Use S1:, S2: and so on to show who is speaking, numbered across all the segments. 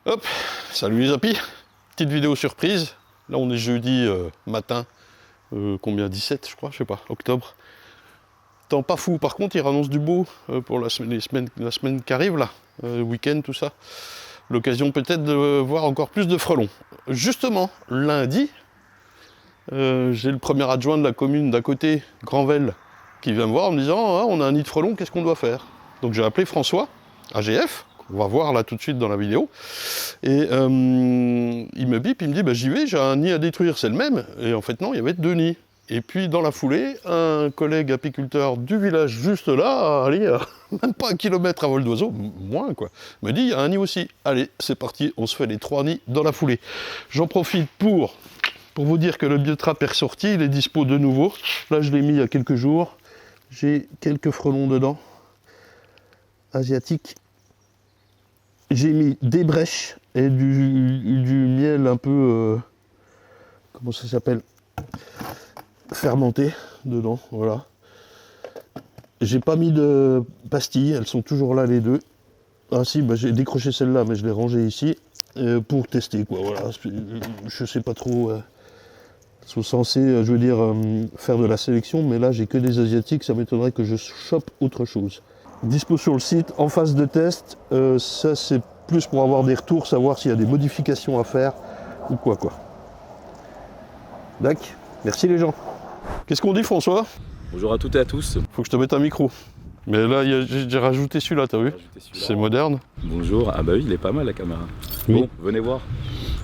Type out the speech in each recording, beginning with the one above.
S1: Hop, salut les apis, petite vidéo surprise. Là on est jeudi matin, combien 17 je crois, je sais pas, octobre. Temps pas fou, par contre il annonce du beau pour la semaine qui arrive là, week-end tout ça. L'occasion peut-être de voir encore plus de frelons. Justement, lundi, j'ai le premier adjoint de la commune d'à côté, Granvelle, qui vient me voir en me disant ah, on a un nid de frelons, qu'est-ce qu'on doit faire? Donc j'ai appelé François, AGF, on va voir là tout de suite dans la vidéo. Et il me bip, il me dit bah, j'y vais, j'ai un nid à détruire, c'est le même. Et en fait non, il y avait 2 nids. Et puis dans la foulée, un collègue apiculteur du village juste là, allez, même pas 1 kilomètre à vol d'oiseau, moins quoi, me dit il y a un nid aussi. Allez, c'est parti, on se fait les 3 nids dans la foulée. J'en profite pour vous dire que le biotrap est ressorti, il est dispo de nouveau. Là je l'ai mis il y a quelques jours. J'ai quelques frelons dedans, asiatiques. J'ai mis des brèches et du miel un peu, comment ça s'appelle, fermenté dedans, voilà. J'ai pas mis de pastilles, elles sont toujours là les deux. Ah si, bah, j'ai décroché celle-là, mais je l'ai rangée ici pour tester, quoi, voilà. Je sais pas trop, ils sont censés, je veux dire, faire de la sélection, mais là j'ai que des asiatiques, ça m'étonnerait que je chope autre chose. Dispo sur le site, en phase de test, ça c'est plus pour avoir des retours, savoir s'il y a des modifications à faire ou quoi. D'accord, merci les gens. Qu'est-ce qu'on dit François?
S2: Bonjour à toutes et à tous.
S1: Faut que je te mette un micro. Mais là j'ai rajouté celui-là, t'as vu? C'est moderne.
S2: Bonjour, ah bah oui il est pas mal la caméra.
S1: Oui.
S2: Bon, venez voir.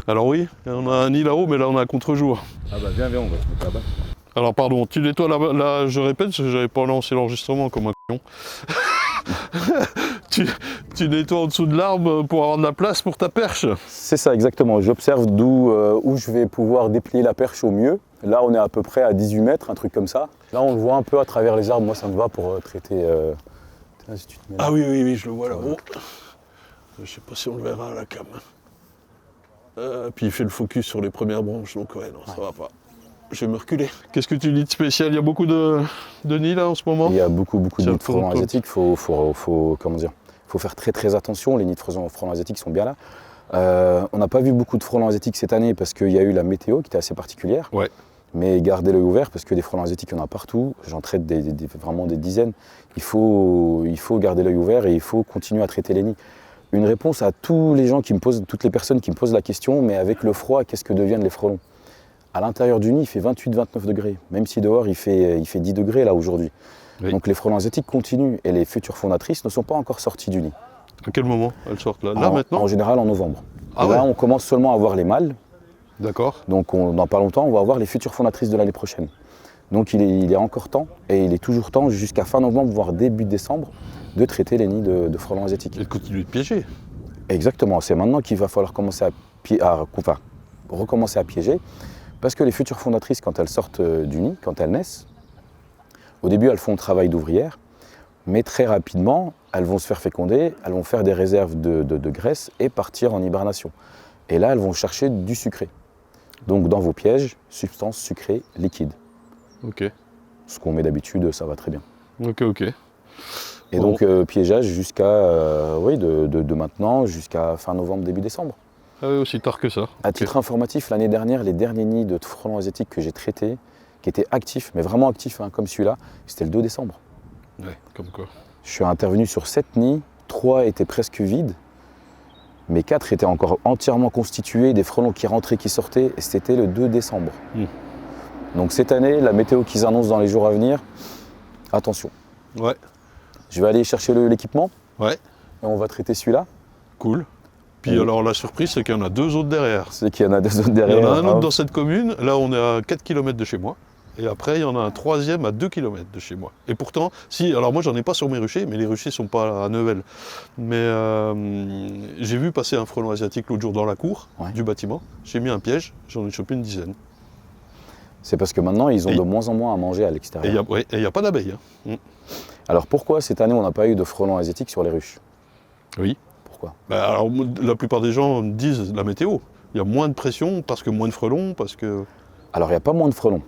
S1: Alors oui, on a un nid là-haut, mais là on a un contre-jour.
S2: Ah bah viens, on va se mettre là-bas.
S1: Alors pardon, tu nettoies là, je répète, parce que j'avais pas lancé l'enregistrement comme un con. tu nettoies en dessous de l'arbre pour avoir de la place pour ta perche.
S3: C'est ça exactement, j'observe où je vais pouvoir déplier la perche au mieux. Là on est à peu près à 18 mètres, un truc comme ça. Là on le voit un peu à travers les arbres, moi ça me va pour traiter...
S1: Si tu te mets là. Ah oui, je le vois là-haut. Je sais pas si on le verra à la cam. Puis il fait le focus sur les premières branches, donc ouais, non, ça va pas. Je vais me reculer. Qu'est-ce que tu dis de spécial? Il y a beaucoup de nids là en ce moment?
S3: Il y a beaucoup de nids de frelons asiatiques. Faut faire très attention. Les nids de frelons asiatiques sont bien là. On n'a pas vu beaucoup de frelons asiatiques cette année parce qu'il y a eu la météo qui était assez particulière.
S1: Ouais.
S3: Mais gardez l'œil ouvert parce que des frelons asiatiques, il y en a partout. J'en traite vraiment des dizaines. Il faut garder l'œil ouvert et il faut continuer à traiter les nids. Une réponse à tous les gens toutes les personnes qui me posent la question, mais avec le froid, qu'est-ce que deviennent les frelons? À l'intérieur du nid, il fait 28-29 degrés, même si dehors il fait 10 degrés là aujourd'hui. Oui. Donc les frelons asiatiques continuent et les futures fondatrices ne sont pas encore sorties du nid.
S1: À quel moment elles sortent là? Là maintenant?
S3: En général en novembre.
S1: Ah
S3: là
S1: ouais.
S3: On commence seulement à voir les mâles.
S1: D'accord.
S3: Donc dans pas longtemps on va avoir les futures fondatrices de l'année prochaine. Donc il est encore temps, et il est toujours temps jusqu'à fin novembre, voire début décembre, de traiter les nids de frelons asiatiques.
S1: Et de continuer de piéger.
S3: Exactement, c'est maintenant qu'il va falloir recommencer à piéger, parce que les futures fondatrices, quand elles sortent du nid, quand elles naissent, au début elles font le travail d'ouvrière, mais très rapidement elles vont se faire féconder, elles vont faire des réserves de graisse et partir en hibernation. Et là elles vont chercher du sucré. Donc dans vos pièges, substance sucrée liquide.
S1: Ok.
S3: Ce qu'on met d'habitude, ça va très bien.
S1: Ok.
S3: Et donc piégeage jusqu'à de maintenant jusqu'à fin novembre, début décembre.
S1: Ah oui, aussi tard que ça.
S3: À titre informatif, l'année dernière, les derniers nids de frelons asiatiques que j'ai traités, qui étaient actifs, mais vraiment actifs, comme celui-là, c'était le 2 décembre.
S1: Ouais, comme quoi.
S3: Je suis intervenu sur 7 nids, 3 étaient presque vides, mais 4 étaient encore entièrement constitués, des frelons qui rentraient, qui sortaient, et c'était le 2 décembre. Donc cette année, la météo qu'ils annoncent dans les jours à venir, attention.
S1: Ouais.
S3: Je vais aller chercher l'équipement.
S1: Ouais.
S3: Et on va traiter celui-là.
S1: Cool. Puis alors la surprise, c'est qu'il y en a 2 autres derrière.
S3: C'est qu'il y en a 2 autres derrière.
S1: Il y en a un autre dans cette commune. Là, on est à 4 km de chez moi. Et après, il y en a un 3e à 2 km de chez moi. Et pourtant, alors moi, j'en ai pas sur mes ruchers, mais les ruchers sont pas à Nevelle. Mais j'ai vu passer un frelon asiatique l'autre jour dans la cour du bâtiment. J'ai mis un piège, j'en ai chopé une dizaine.
S3: C'est parce que maintenant, ils ont de moins en moins à manger à l'extérieur.
S1: Et il n'y a pas d'abeilles.
S3: Alors pourquoi cette année, on n'a pas eu de frelons asiatiques sur les ruches?
S1: Oui.
S3: Pourquoi?
S1: Alors, la plupart des gens disent la météo. Il y a moins de pression parce que moins de frelons, parce que...
S3: Alors, il n'y a pas moins de frelons.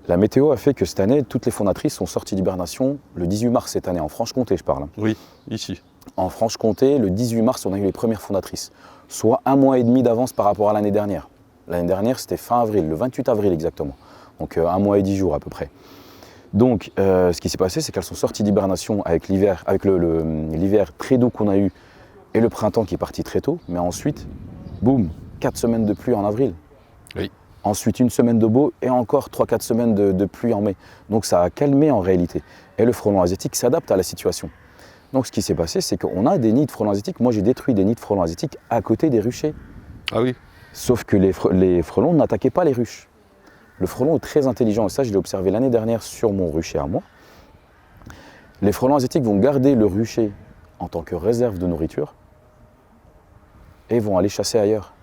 S3: La météo a fait que cette année, toutes les fondatrices sont sorties d'hibernation le 18 mars cette année, en Franche-Comté, je parle.
S1: Oui, ici.
S3: En Franche-Comté, le 18 mars, on a eu les premières fondatrices. soit 1 mois et demi d'avance par rapport à l'année dernière. L'année dernière, c'était fin avril, le 28 avril exactement. Donc 1 mois et 10 jours à peu près. Donc ce qui s'est passé, c'est qu'elles sont sorties d'hibernation avec l'hiver, l'hiver très doux qu'on a eu et le printemps qui est parti très tôt. Mais ensuite, boum, 4 semaines de pluie en avril.
S1: Oui.
S3: Ensuite, 1 semaine de beau et encore 3-4 semaines de pluie en mai. Donc ça a calmé en réalité. Et le frelon asiatique s'adapte à la situation. Donc ce qui s'est passé, c'est qu'on a des nids de frelons asiatiques. Moi, j'ai détruit des nids de frelons asiatiques à côté des ruchers.
S1: Ah oui.
S3: Sauf que les frelons n'attaquaient pas les ruches. Le frelon est très intelligent, et ça, je l'ai observé l'année dernière sur mon rucher à moi. Les frelons asiatiques vont garder le rucher en tant que réserve de nourriture et vont aller chasser ailleurs.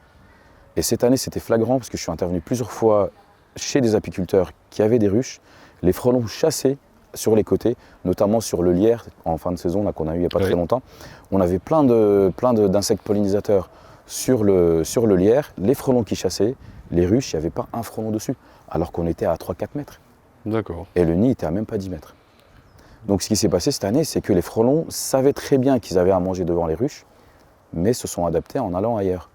S3: Et cette année, c'était flagrant parce que je suis intervenu plusieurs fois chez des apiculteurs qui avaient des ruches. Les frelons chassaient sur les côtés, notamment sur le lierre en fin de saison là, qu'on a eu il n'y a pas très longtemps. On avait plein d'insectes pollinisateurs sur le lierre, les frelons qui chassaient, les ruches, il n'y avait pas un frelon dessus, alors qu'on était à 3-4 mètres.
S1: D'accord.
S3: Et le nid était à même pas 10 mètres. Donc ce qui s'est passé cette année, c'est que les frelons savaient très bien qu'ils avaient à manger devant les ruches, mais se sont adaptés en allant ailleurs,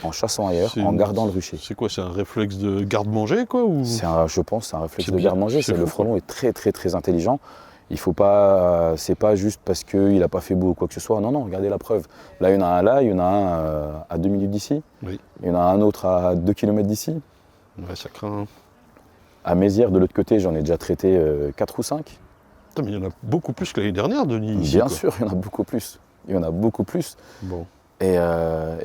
S3: en chassant ailleurs, en gardant le rucher.
S1: C'est quoi, c'est un réflexe de garde-manger quoi ou...
S3: Je pense c'est un réflexe
S1: C'est
S3: de
S1: bien,
S3: garde-manger.
S1: c'est
S3: Le
S1: fou.
S3: frelon est très très très intelligent. Il faut pas, c'est pas juste parce qu'il n'a pas fait beau ou quoi que ce soit. Non, non, regardez la preuve. Là, il y en a un là, il y en a un à 2 minutes d'ici.
S1: Oui.
S3: Il y en a un autre à 2 km d'ici.
S1: Ouais, ça craint.
S3: À Mézières, de l'autre côté, j'en ai déjà traité 4 ou 5.
S1: Putain, mais il y en a beaucoup plus que l'année dernière, Denis. ici,
S3: Bien
S1: quoi.
S3: sûr, il y en a beaucoup plus. Il y en a beaucoup plus.
S1: Bon.
S3: Et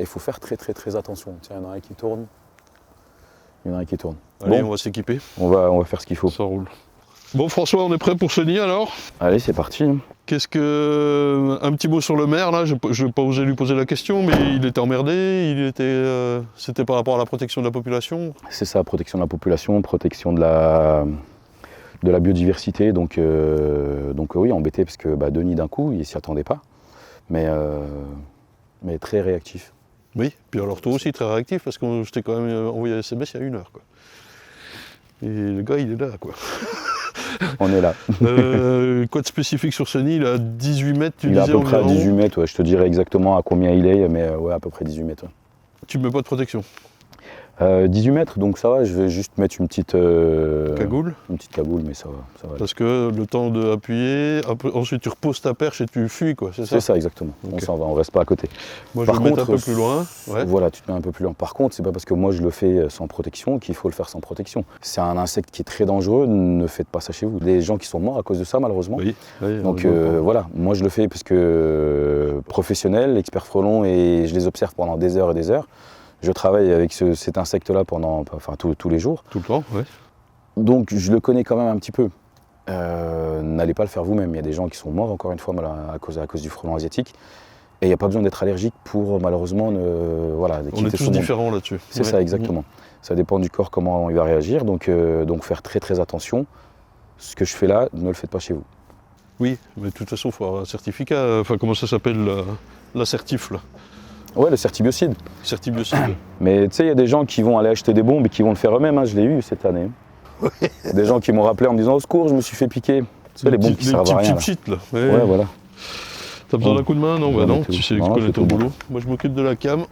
S3: il faut faire très très très attention. Tiens, il y en a un qui tourne. Il y en a un qui tourne.
S1: Allez,
S3: Bon,
S1: on va s'équiper.
S3: on va faire ce qu'il faut.
S1: Ça roule. Bon, François, on est prêt pour ce nid alors?
S3: Allez, c'est parti.
S1: Qu'est-ce que. Un petit mot sur le maire là, je n'ai pas osé lui poser la question, mais il était emmerdé, c'était par rapport à la protection de la population.
S3: C'est ça, protection de la population, protection de la biodiversité. Donc oui, embêté parce que Denis d'un coup, il s'y attendait pas. Mais très réactif.
S1: Oui, puis alors toi aussi très réactif parce que je t'ai quand même envoyé un SMS il y a 1 heure quoi. Et le gars il est là quoi.
S3: On est là.
S1: Quoi de spécifique sur ce nid? Il est à 18 mètres, tu
S3: Il est à
S1: disais
S3: peu près à
S1: environ.
S3: 18 mètres, ouais, je te dirais exactement à combien il est, mais ouais, à peu près 18 mètres. Ouais.
S1: Tu mets pas de protection?
S3: 18 mètres, donc ça va, je vais juste mettre une petite
S1: Cagoule?
S3: Une petite cagoule, mais ça va.
S1: Parce que le temps d'appuyer, ensuite tu reposes ta perche et tu fuis quoi, c'est ça?
S3: C'est ça, exactement.
S1: Ok.
S3: On s'en va, on reste pas à côté.
S1: Moi
S3: Par
S1: je vais mettre un
S3: contre,
S1: peu plus loin. Ouais.
S3: Voilà, tu te mets un peu plus loin. Par contre, c'est pas parce que moi je le fais sans protection qu'il faut le faire sans protection. C'est un insecte qui est très dangereux, ne faites pas ça chez vous. Des gens qui sont morts à cause de ça, malheureusement.
S1: Oui, oui,
S3: Donc voilà, moi je le fais parce que professionnel, expert frelon, et je les observe pendant des heures et des heures. Je travaille avec cet insecte-là pendant tous les jours.
S1: tout le temps, ouais.
S3: Donc je le connais quand même un petit peu. N'allez pas le faire vous-même. Il y a des gens qui sont morts, encore une fois, à cause du frelon asiatique. Et il n'y a pas besoin d'être allergique pour, malheureusement,
S1: On
S3: quitter
S1: est
S3: ce
S1: tous
S3: monde.
S1: différents là-dessus.
S3: C'est
S1: Ouais.
S3: ça, exactement. Ça dépend du corps, comment il va réagir. Donc faire très très attention. Ce que je fais là, ne le faites pas chez vous.
S1: Oui, mais de toute façon, il faut avoir un certificat. Enfin, comment ça s'appelle l'assertif là?
S3: Ouais, le certibiocide.
S1: Certibiocide.
S3: Mais tu sais, il y a des gens qui vont aller acheter des bombes et qui vont le faire eux-mêmes. Hein. Je l'ai eu cette année. Des gens qui m'ont rappelé en me disant au secours, je me suis fait piquer. Tu sais, les bombes qui servent à rien. Là.
S1: Shit, là.
S3: Ouais, voilà.
S1: T'as besoin
S3: Bon.
S1: d'un coup de main? Non,
S3: Ouais,
S1: non,
S3: mais
S1: tu sais que
S3: non,
S1: tu connais
S3: c'est
S1: ton
S3: tout bon.
S1: boulot. Moi, je m'occupe de la cam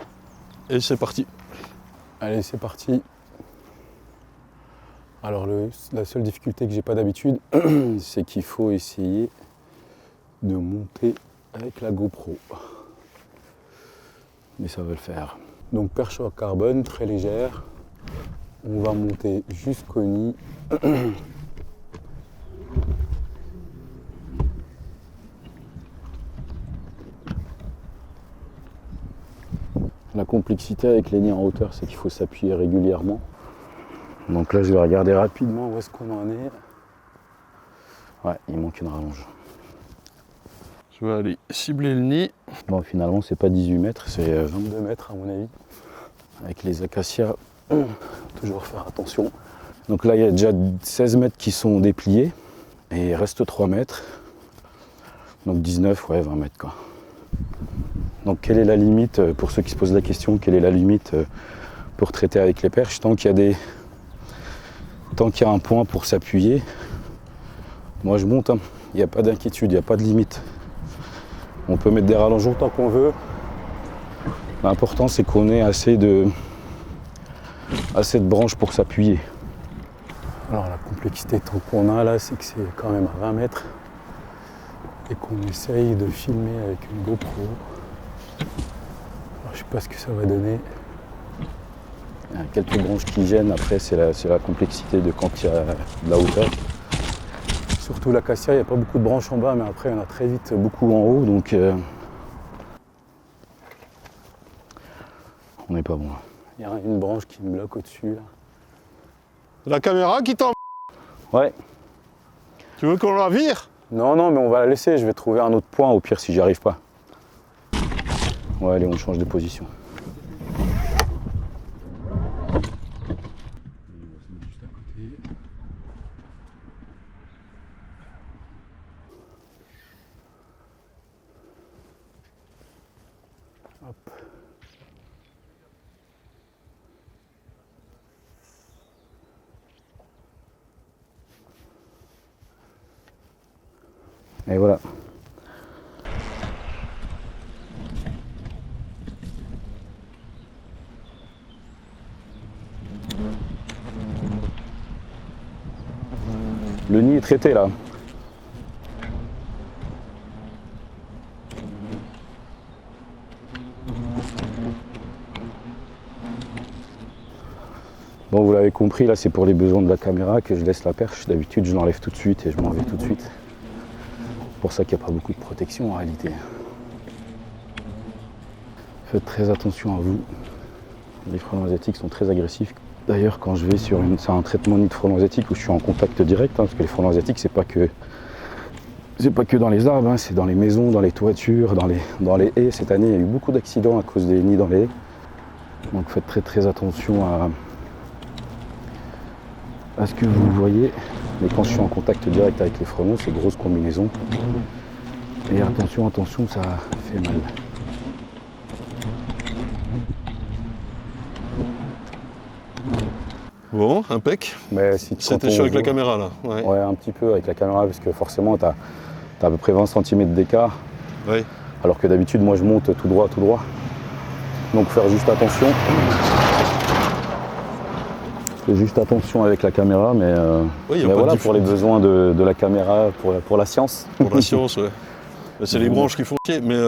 S1: et c'est parti.
S3: Allez, c'est parti. Alors, la seule difficulté que j'ai pas d'habitude, c'est qu'il faut essayer de monter avec la GoPro. Mais ça va le faire. Donc, perche en carbone, très légère. On va monter jusqu'au nid. La complexité avec les nids en hauteur, c'est qu'il faut s'appuyer régulièrement. Donc là, je vais regarder rapidement où est-ce qu'on en est. Ouais, il manque une rallonge.
S1: Je vais aller cibler le nid.
S3: Bon, finalement, c'est pas 18 mètres, c'est 22 mètres à mon avis. Avec les acacias, toujours faire attention. Donc là, il y a déjà 16 mètres qui sont dépliés. Et il reste 3 mètres. Donc 19, ouais, 20 mètres quoi. Donc quelle est la limite, pour ceux qui se posent la question, quelle est la limite pour traiter avec les perches? Tant qu'il y a un point pour s'appuyer, moi je monte, hein. Il n'y a pas d'inquiétude, il n'y a pas de limite. On peut mettre des rallonges autant qu'on veut. L'important c'est qu'on ait assez de branches pour s'appuyer. Alors la complexité tant qu'on a là, c'est que c'est quand même à 20 mètres et qu'on essaye de filmer avec une GoPro. Alors, je sais pas ce que ça va donner. Il y a quelques branches qui gênent, après c'est la complexité de quand il y a de la hauteur. Surtout l'acacia, il n'y a pas beaucoup de branches en bas, mais après il y en a très vite beaucoup en haut, donc on n'est pas bon. Il y a une branche qui me bloque au-dessus.
S1: La caméra qui t'en...
S3: Ouais.
S1: Tu veux qu'on la vire?
S3: Non, mais on va la laisser, je vais trouver un autre point, au pire si j'y arrive pas. Ouais, allez, on change de position. Hop. Et voilà. Le nid est traité là. Bon, vous l'avez compris, là c'est pour les besoins de la caméra que je laisse la perche. D'habitude je l'enlève tout de suite et je m'en vais tout de suite. C'est pour ça qu'il n'y a pas beaucoup de protection en réalité. Faites très attention à vous. Les frelons asiatiques sont très agressifs. D'ailleurs, quand je vais sur c'est un traitement nid de frelons asiatiques où je suis en contact direct, parce que les frelons asiatiques, c'est pas que dans les arbres, c'est dans les maisons, dans les toitures, dans les haies. Cette année, il y a eu beaucoup d'accidents à cause des nids dans les haies. Donc faites très attention à ce que vous voyez. Mais quand je suis en contact direct avec les frelons, c'est grosse combinaison. Et attention, ça fait mal.
S1: Bon, impec. C'était chaud avec la caméra là.
S3: Ouais, un petit peu avec la caméra parce que forcément tu as à peu près 20 cm d'écart.
S1: Oui.
S3: Alors que d'habitude moi je monte tout droit. Donc faire juste attention. Juste attention avec la caméra, mais voilà pour les besoins de la caméra, pour la science.
S1: Pour la science, ouais. C'est les branches qui font chier, mais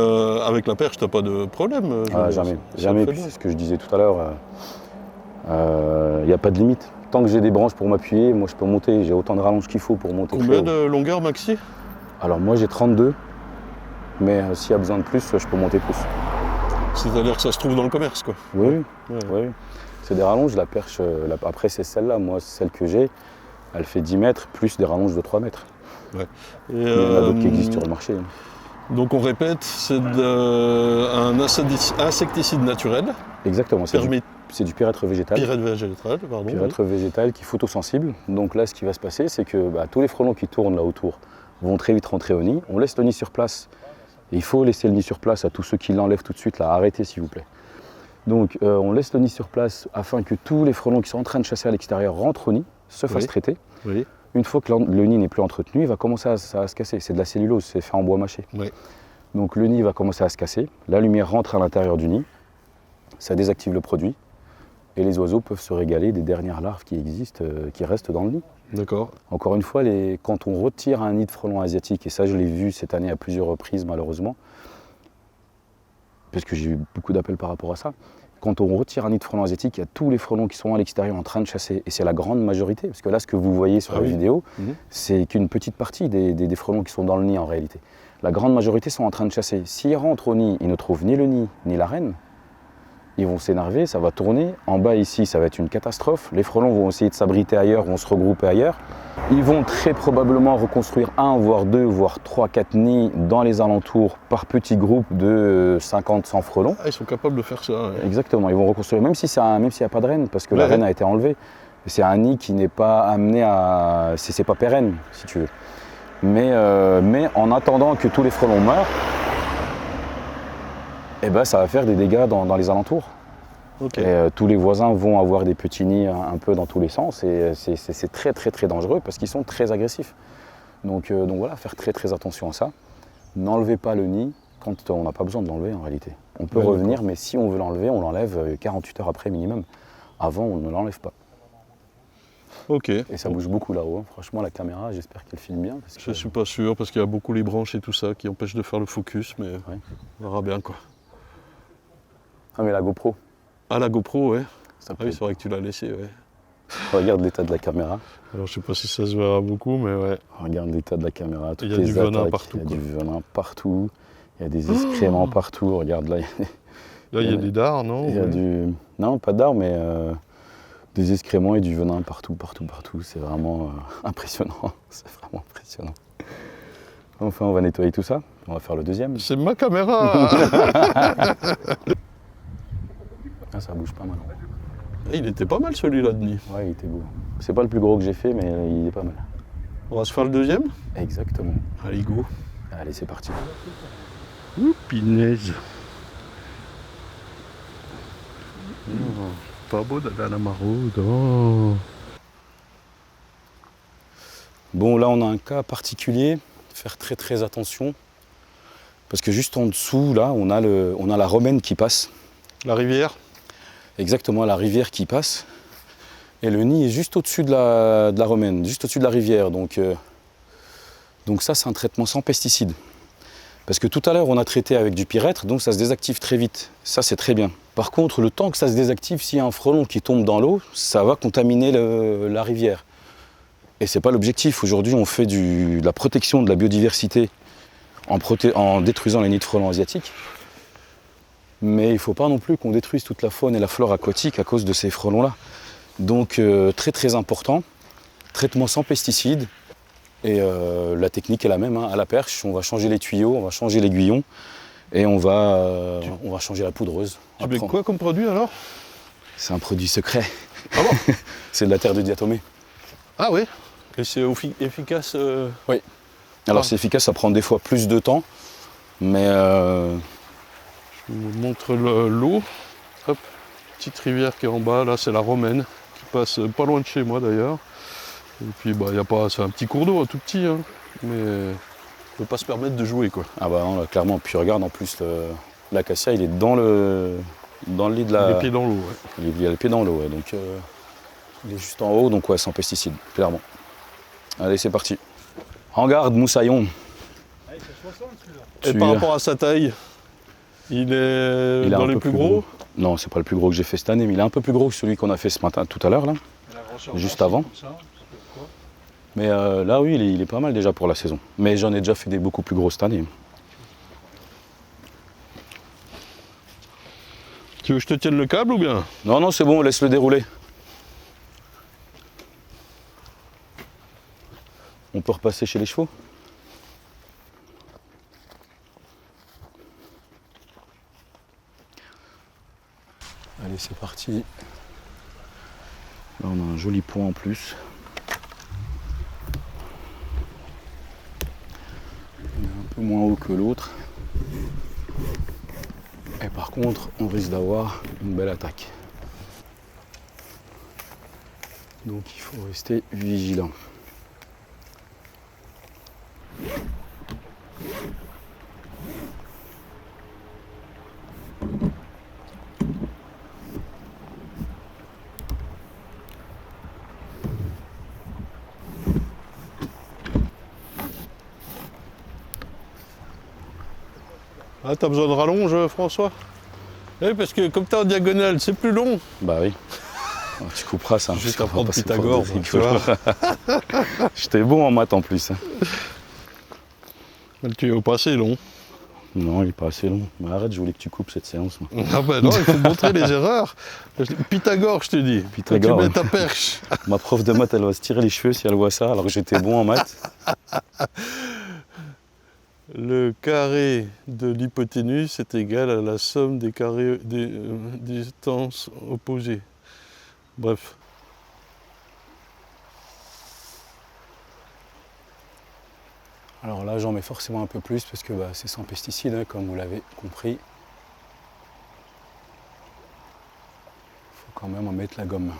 S1: avec la perche t'as pas de problème.
S3: Jamais. Puis c'est ce que je disais tout à l'heure. Il n'y a pas de limite. Tant que j'ai des branches pour m'appuyer, moi je peux monter, j'ai autant de rallonge qu'il faut pour monter.
S1: Combien de longueur maxi?
S3: Alors moi j'ai 32, mais s'il y a besoin de plus, je peux monter plus.
S1: C'est-à-dire que ça se trouve dans le commerce, quoi.
S3: Oui. C'est des rallonges, la perche, après c'est celle-là, moi celle que j'ai, elle fait 10 mètres plus des rallonges de 3 mètres.
S1: Ouais.
S3: Il y en a d'autres qui existent sur le marché.
S1: Donc on répète, c'est un insecticide naturel.
S3: Exactement, c'est du pyrètre végétal. Pyrètre végétal qui est photosensible. Donc là, ce qui va se passer, c'est que tous les frelons qui tournent là autour vont très vite rentrer au nid. On laisse le nid sur place. Et il faut laisser le nid sur place à tous ceux qui l'enlèvent tout de suite. Là, arrêtez s'il vous plaît. Donc on laisse le nid sur place afin que tous les frelons qui sont en train de chasser à l'extérieur rentrent au nid, se fassent traiter.
S1: Oui.
S3: Une fois que le nid n'est plus entretenu, il va commencer à se casser. C'est de la cellulose, c'est fait en bois mâché.
S1: Oui.
S3: Donc le nid va commencer à se casser. La lumière rentre à l'intérieur du nid. Ça désactive le produit. Et les oiseaux peuvent se régaler des dernières larves qui existent, qui restent dans le nid.
S1: D'accord.
S3: Encore une fois, quand on retire un nid de frelons asiatiques, et ça je l'ai vu cette année à plusieurs reprises malheureusement, parce que j'ai eu beaucoup d'appels par rapport à ça, quand on retire un nid de frelons asiatiques, il y a tous les frelons qui sont à l'extérieur en train de chasser, et c'est la grande majorité, parce que là ce que vous voyez sur la vidéo, c'est qu'une petite partie des frelons qui sont dans le nid en réalité. La grande majorité sont en train de chasser. S'ils rentrent au nid, ils ne trouvent ni le nid ni la reine. Ils vont s'énerver, ça va tourner. En bas ici, ça va être une catastrophe. Les frelons vont essayer de s'abriter ailleurs, vont se regrouper ailleurs. Ils vont très probablement reconstruire 1, voire 2, voire 3, 4 nids dans les alentours par petits groupes de 50-100 frelons.
S1: Ils sont capables de faire ça. Ouais.
S3: Exactement, ils vont reconstruire, même s'il n'y a pas de reine, parce que la reine a été enlevée. C'est un nid qui n'est pas amené à... C'est pas pérenne, si tu veux. Mais en attendant que tous les frelons meurent, ça va faire des dégâts dans les alentours.
S1: Okay.
S3: Et, tous les voisins vont avoir des petits nids un peu dans tous les sens et c'est très dangereux parce qu'ils sont très agressifs. Donc voilà, faire très attention à ça. N'enlevez pas le nid quand on n'a pas besoin de l'enlever en réalité. On peut revenir, mais si on veut l'enlever, on l'enlève 48 heures après minimum. Avant, on ne l'enlève pas.
S1: Ok.
S3: Et ça bouge beaucoup là-haut. Franchement, la caméra, j'espère qu'elle filme bien. Parce que...
S1: Je suis pas sûr parce qu'il y a beaucoup les branches et tout ça qui empêchent de faire le focus, mais on verra bien quoi.
S3: Ah mais la GoPro.
S1: Ah la GoPro, ouais.
S3: Ça
S1: Ah oui, c'est vrai que tu l'as laissé, ouais.
S3: Regarde l'état de la caméra.
S1: Alors je sais pas si ça se verra beaucoup, mais ouais.
S3: Regarde l'état de la caméra.
S1: Il y a du venin partout.
S3: Il y a du venin partout. Il y a des excréments partout. Regarde là.
S1: Là, il y a des dards, non?
S3: Il y a du... Non, pas d'ards, mais des excréments et du venin partout. C'est vraiment impressionnant. C'est vraiment impressionnant. Enfin, on va nettoyer tout ça. On va faire le deuxième.
S1: C'est ma caméra.
S3: Ah, ça bouge pas mal.
S1: Il était pas mal celui-là de nuit.
S3: Ouais, il était beau. C'est pas le plus gros que j'ai fait, mais il est pas mal.
S1: On va se faire le deuxième?
S3: Exactement.
S1: Allez, go.
S3: Allez, c'est parti.
S1: Ouh, pinaise. Pas beau d'aller à la maraude. Oh.
S3: Bon, là, on a un cas particulier. Faire très attention. Parce que juste en dessous, là, on a la romaine qui passe.
S1: La rivière?
S3: Exactement, la rivière qui passe. Et le nid est juste au-dessus de la romaine, juste au-dessus de la rivière. Donc ça, c'est un traitement sans pesticides. Parce que tout à l'heure, on a traité avec du pyrètre, donc ça se désactive très vite. Ça, c'est très bien. Par contre, le temps que ça se désactive, s'il y a un frelon qui tombe dans l'eau, ça va contaminer la rivière. Et c'est pas l'objectif. Aujourd'hui, on fait de la protection de la biodiversité en détruisant les nids de frelons asiatiques. Mais il ne faut pas non plus qu'on détruise toute la faune et la flore aquatique à cause de ces frelons-là. Donc très important, traitement sans pesticides. Et la technique est la même, hein, à la perche, on va changer les tuyaux, on va changer l'aiguillon et on va changer la poudreuse.
S1: Tu mets quoi comme produit alors?
S3: C'est un produit secret.
S1: Ah bon?
S3: C'est de la terre de diatomée.
S1: Ah oui? Et c'est efficace
S3: Oui. Alors c'est efficace, ça prend des fois plus de temps, mais...
S1: Je vous montre l'eau. Hop, petite rivière qui est en bas, là c'est la Romaine, qui passe pas loin de chez moi d'ailleurs. Et puis bah y a pas, c'est un petit cours d'eau, tout petit, hein, mais on peut pas se permettre de jouer quoi.
S3: Ah bah non, là, clairement, puis regarde en plus l'acacia, il est dans le lit de la...
S1: Les pieds dans l'eau, ouais.
S3: Il a les pieds dans l'eau, ouais, donc il est juste en haut, donc ouais, sans pesticides, clairement. Allez, c'est parti. En garde, moussaillon.
S1: Et par rapport à sa taille, il est dans les plus gros?
S3: Non, c'est pas le plus gros que j'ai fait cette année, mais il est un peu plus gros que celui qu'on a fait ce matin, tout à l'heure, là, juste avant. Mais là, oui, il est pas mal déjà pour la saison. Mais j'en ai déjà fait des beaucoup plus gros cette année.
S1: Tu veux que je te tienne le câble ou bien?
S3: Non, non, c'est bon, laisse-le dérouler. On peut repasser chez les chevaux? Allez, c'est parti. Là, on a un joli point en plus. Il est un peu moins haut que l'autre. Et par contre, on risque d'avoir une belle attaque. Donc il faut rester vigilant.
S1: Ah, t'as besoin de rallonge, François? Oui, parce que comme t'es en diagonale, c'est plus long.
S3: Bah oui. Alors, tu couperas ça.
S1: Juste
S3: parce qu'on va
S1: apprendre
S3: passer pour
S1: Pythagore,
S3: des
S1: tu vois.
S3: J'étais bon en maths en plus.
S1: Le tuyau pas assez long.
S3: Non, il est pas assez long. Mais arrête, je voulais que tu coupes cette séance. Moi.
S1: Ah bah non, il faut montrer les erreurs. Pythagore, je te dis.
S3: Pythagore,
S1: Quand tu mets
S3: ouais.
S1: ta perche.
S3: Ma prof de maths, elle va se tirer les cheveux si elle voit ça, alors que j'étais bon en maths.
S1: Le carré de l'hypoténuse est égal à la somme des carrés des distances opposées. Bref.
S3: Alors là, j'en mets forcément un peu plus parce que bah, c'est sans pesticides, hein, comme vous l'avez compris. Il faut quand même en mettre la gomme.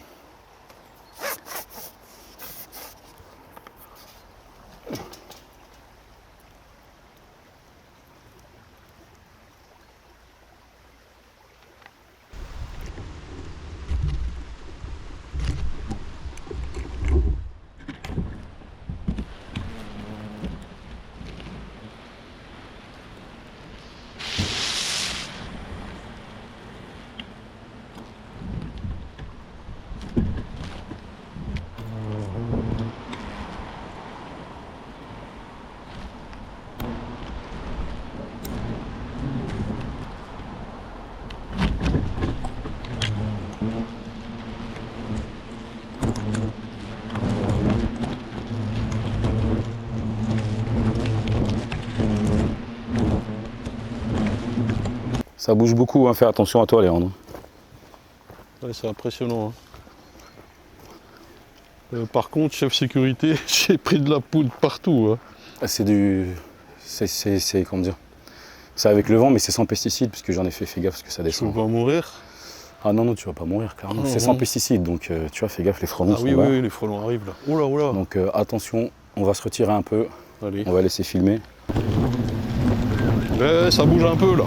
S3: Ça bouge beaucoup, hein. Fais attention à toi, Léandre.
S1: Ouais, c'est impressionnant. Hein. Par contre, chef sécurité, j'ai pris de la poudre partout. Hein.
S3: C'est du... C'est comment dire? C'est avec le vent, mais c'est sans pesticides, puisque j'en ai fait, fais gaffe, parce que ça
S1: Je
S3: descend.
S1: vais mourir.
S3: Ah non, non, tu vas pas mourir, clairement.
S1: Non,
S3: C'est
S1: non.
S3: sans pesticides, donc tu vois, fais gaffe, les frelons
S1: Ah
S3: sont
S1: oui,
S3: là.
S1: oui, oui, les frelons arrivent là. Oula, oula.
S3: Donc attention, on va se retirer un peu,
S1: Allez.
S3: on va laisser filmer.
S1: Ça bouge un peu là.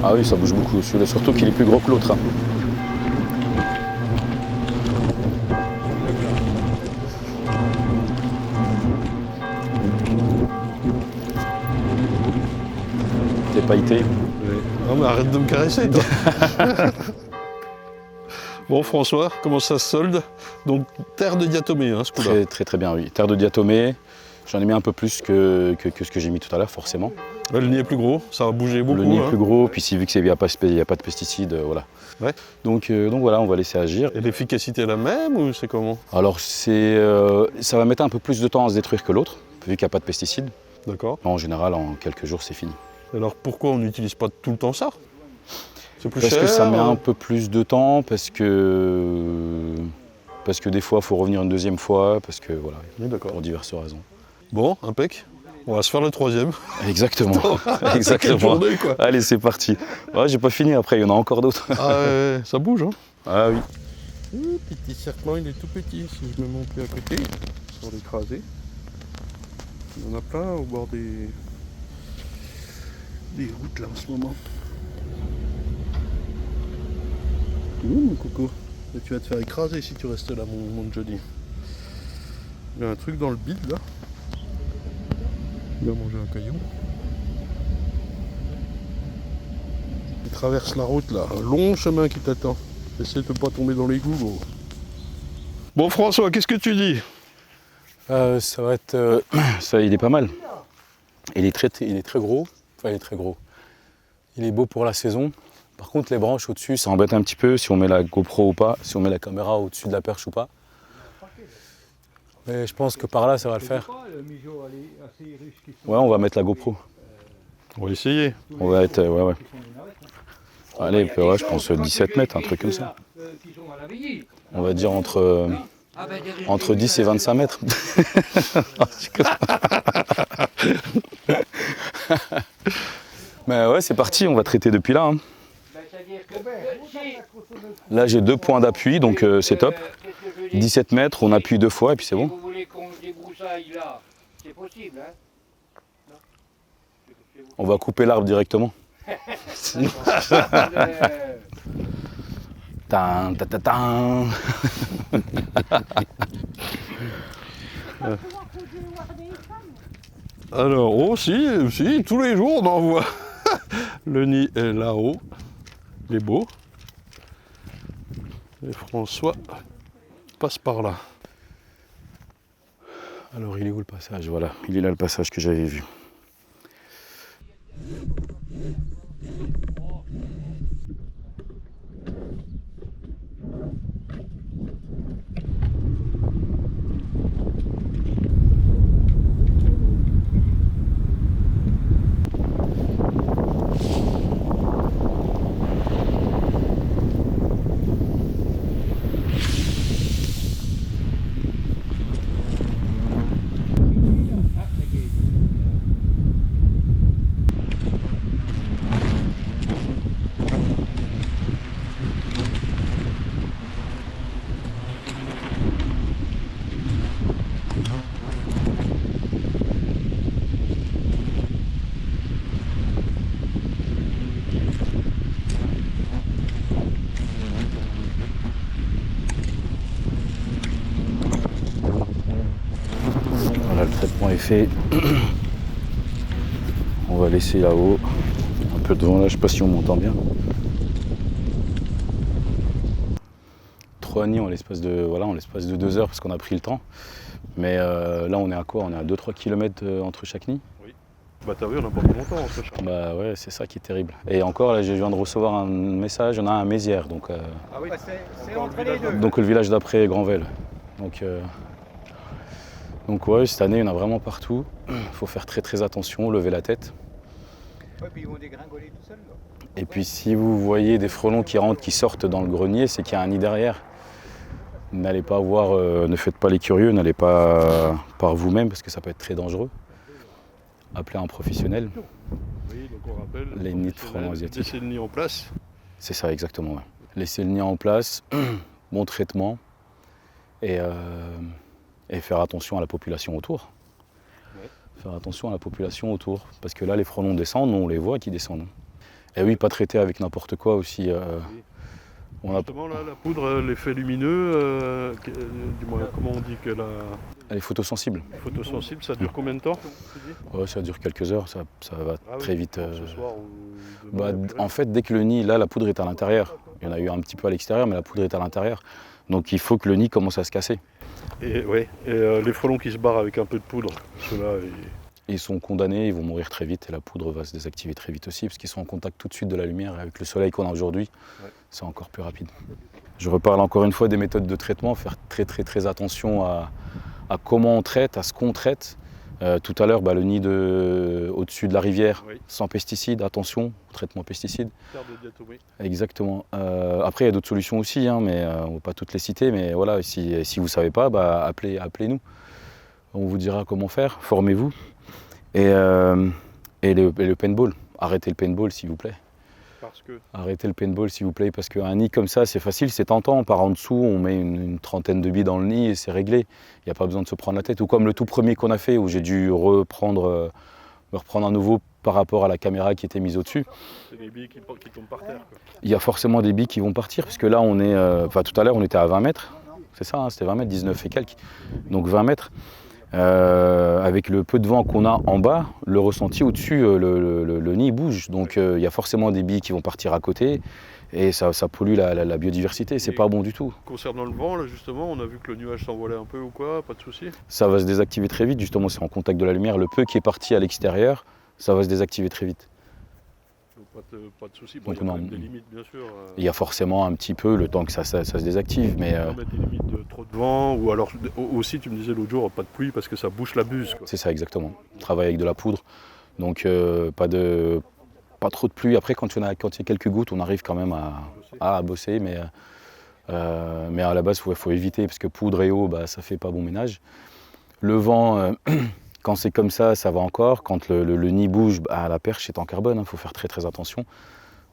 S3: Ah oui, ça bouge beaucoup, celui-là, surtout qu'il est plus gros que l'autre. Hein. T'es pailleté.
S1: Non mais arrête de me caresser toi. Bon François, comment ça se solde? Donc terre de diatomée hein, ce coup-là.
S3: Très très très bien, oui. Terre de diatomée, j'en ai mis un peu plus que ce que j'ai mis tout à l'heure, forcément.
S1: Le nid est plus gros, ça va bouger beaucoup.
S3: Le nid est
S1: hein.
S3: plus gros, puis vu qu'il n'y a pas de pesticides, voilà.
S1: Ouais.
S3: Donc voilà, on va laisser agir.
S1: Et l'efficacité est la même ou c'est comment?
S3: Alors ça va mettre un peu plus de temps à se détruire que l'autre, vu qu'il n'y a pas de pesticides.
S1: D'accord.
S3: En général, en quelques jours, c'est fini.
S1: Alors pourquoi on n'utilise pas tout le temps ça? C'est plus
S3: Parce
S1: cher
S3: que ça met un peu plus de temps, parce que des fois, il faut revenir une deuxième fois, parce que voilà,
S1: Oui, d'accord.
S3: pour diverses raisons.
S1: Bon, impec. On va se faire le troisième.
S3: Exactement.
S1: Quelle
S3: Exactement.
S1: journée, quoi.
S3: Allez, c'est parti. Ouais, j'ai pas fini après, il y en a encore d'autres.
S1: Ah ouais, ça bouge hein.
S3: Ah oui.
S1: Petit serpent, il est tout petit. Si je me monte plus à côté, pour l'écraser. Il y en a plein au bord des routes là en ce moment. Ouh mon coco, mais tu vas te faire écraser si tu restes là mon Johnny. Il y a un truc dans le bide là. Il va manger un caillou. Il traverse la route là, un long chemin qui t'attend. Essaie de ne pas tomber dans l'égout gros. Bon François, qu'est-ce que tu dis?
S3: Ça va être... ça, il est pas mal. Il est très gros. Enfin, il est très gros. Il est beau pour la saison. Par contre, les branches au-dessus, ça embête un petit peu si on met la GoPro ou pas, si on met la caméra au-dessus de la perche ou pas. Mais je pense que par là, ça va le faire. Ouais, on va mettre la GoPro.
S1: On va essayer.
S3: On va être... ouais. Allez, puis ouais, je pense 17 mètres, un truc comme ça. On va dire entre 10 et 25 mètres. Mais ouais, c'est parti, on va traiter depuis là. Hein. Là, j'ai 2 points d'appui, donc c'est top. 17 mètres, on appuie 2 fois et puis c'est bon. On va couper l'arbre directement. Tan, ta, ta, tan.
S1: Alors, oh si, tous les jours on en voit. Le nid est là-haut. Il est beau. Et François passe par là.
S3: Alors, il est où le passage? Voilà, il est là le passage que j'avais vu. Voilà, le traitement est fait. On va laisser là-haut. Un peu de vent là, je sais pas si on m'entend bien. 3 nids en l'espace de 2 heures parce qu'on a pris le temps. Mais là on est à quoi? On est à 2-3 km entre chaque nid.
S1: Bah t'as vu, on n'a pas pris longtemps en fait.
S3: Bah ouais, c'est ça qui est terrible. Et encore là, je viens de recevoir un message, il y en a un à Mézières, donc,
S1: Ah oui,
S4: C'est entre les deux.
S3: donc le village d'après Granvelle. Donc ouais, cette année, il y en a vraiment partout. Il faut faire très très attention, lever la tête.
S4: Ouais, puis ils vont dégringoler tout seuls. Là.
S3: Et puis si vous voyez des frelons qui rentrent, qui sortent dans le grenier, c'est qu'il y a un nid derrière. N'allez pas voir, ne faites pas les curieux, n'allez pas par vous-même parce que ça peut être très dangereux. Appelez un professionnel.
S1: Oui, donc on rappelle,
S3: Les nids de frelons asiatiques.
S1: laissez le nid en place.
S3: C'est ça exactement. Ouais. Laissez le nid en place, bon traitement et faire attention à la population autour.
S1: Ouais.
S3: Faire attention à la population autour. Parce que là les frelons descendent, on les voit qui descendent. Et oui, pas traiter avec n'importe quoi aussi.
S1: Oui.
S3: On a...
S1: Justement, là, la poudre, l'effet lumineux, du moins, comment on dit que la
S3: Elle est photosensible.
S1: photosensible, ça dure combien de temps tu dis
S3: Ouais, ça dure quelques heures, ça va
S1: Ah oui,
S3: très vite.
S1: Ce soir ou
S3: Bah,
S1: demain,
S3: en fait, dès que le nid, là, la poudre est à l'intérieur. Il y en a eu un petit peu à l'extérieur, mais la poudre est à l'intérieur. Donc il faut que le nid commence à se casser.
S1: Et, ouais, et les frelons qui se barrent avec un peu de poudre, ceux-là,
S3: Ils sont condamnés, ils vont mourir très vite et la poudre va se désactiver très vite aussi parce qu'ils sont en contact tout de suite de la lumière et avec le soleil qu'on a aujourd'hui,
S1: ouais.
S3: C'est encore plus rapide. Je reparle encore une fois des méthodes de traitement, faire très attention à comment on traite, à ce qu'on traite. Tout à l'heure, le nid au-dessus de la rivière,
S1: Oui.
S3: sans pesticides, attention au traitement pesticides.
S1: Terre de diatomée.
S3: Exactement. Après, il y a d'autres solutions aussi, hein, mais on ne va pas toutes les citer. Mais voilà, si vous ne savez pas, appelez-nous. On vous dira comment faire, formez-vous. Et le paintball, arrêtez le paintball s'il vous plaît.
S1: Parce que
S3: Arrêtez le paintball s'il vous plaît, parce qu'un nid comme ça, c'est facile, c'est tentant. Par en dessous, on met une trentaine de billes dans le nid et c'est réglé. Il n'y a pas besoin de se prendre la tête. Ou comme le tout premier qu'on a fait, où j'ai dû me reprendre à nouveau par rapport à la caméra qui était mise au-dessus.
S1: c'est des billes qui tombent par terre. Quoi.
S3: Il y a forcément des billes qui vont partir, parce que là, on est, tout à l'heure, on était à 20 mètres. C'est ça, hein, c'était 20 mètres, 19 et quelques. Donc 20 mètres. Avec le peu de vent qu'on a en bas, le ressenti au-dessus, le nid bouge. Donc il y a forcément des billes qui vont partir à côté et ça pollue la biodiversité. C'est pas bon du tout.
S1: Concernant le vent, là, justement, on a vu que le nuage s'envolait un peu ou quoi, pas de souci.
S3: Ça va se désactiver très vite. Justement, c'est en contact de la lumière. Le peu qui est parti à l'extérieur, ça va se désactiver très vite.
S1: Donc pas de souci. Bon,
S3: Donc,
S1: il y a quand
S3: non.
S1: même des limites, bien sûr.
S3: Il y a forcément un petit peu le temps que ça se désactive. Mais
S1: On mettre des limites de trop de vent, ou alors aussi, tu me disais l'autre jour, pas de pluie parce que ça bouche la buse. Quoi.
S3: c'est ça exactement. On travaille avec de la poudre. Donc pas trop de pluie. Après, quand il y a quelques gouttes, on arrive quand même à bosser. Mais à la base, il faut éviter parce que poudre et eau, ça fait pas bon ménage. Le vent, quand c'est comme ça va encore. Quand le nid bouge, la perche est en carbone. Il faut faire très attention.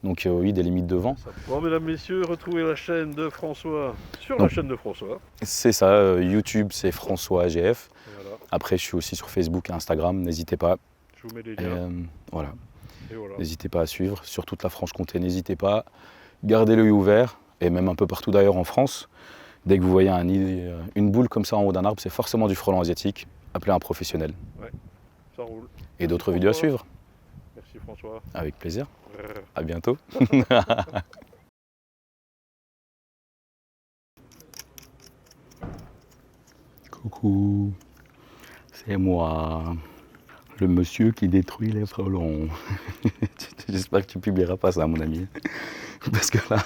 S3: Donc oui, des limites de vent.
S1: Bon, mesdames, messieurs, retrouvez la chaîne de François sur la chaîne de François.
S3: C'est ça. YouTube, c'est François AGF.
S1: Voilà.
S3: Après, je suis aussi sur Facebook et Instagram. N'hésitez pas.
S1: Je vous mets les
S3: Et,
S1: liens.
S3: voilà.
S1: Et voilà.
S3: N'hésitez pas à suivre. Sur toute la Franche-Comté, n'hésitez pas. Gardez l'œil ouvert. Et même un peu partout d'ailleurs en France. Dès que vous voyez une boule comme ça en haut d'un arbre, c'est forcément du frelon asiatique. Appelez un professionnel.
S1: Ça roule.
S3: Et d'autres vidéos à suivre.
S1: Merci François.
S3: Avec plaisir. À bientôt. Coucou. C'est moi. Le monsieur qui détruit les frelons. J'espère que tu publieras pas ça, mon ami. Parce que là...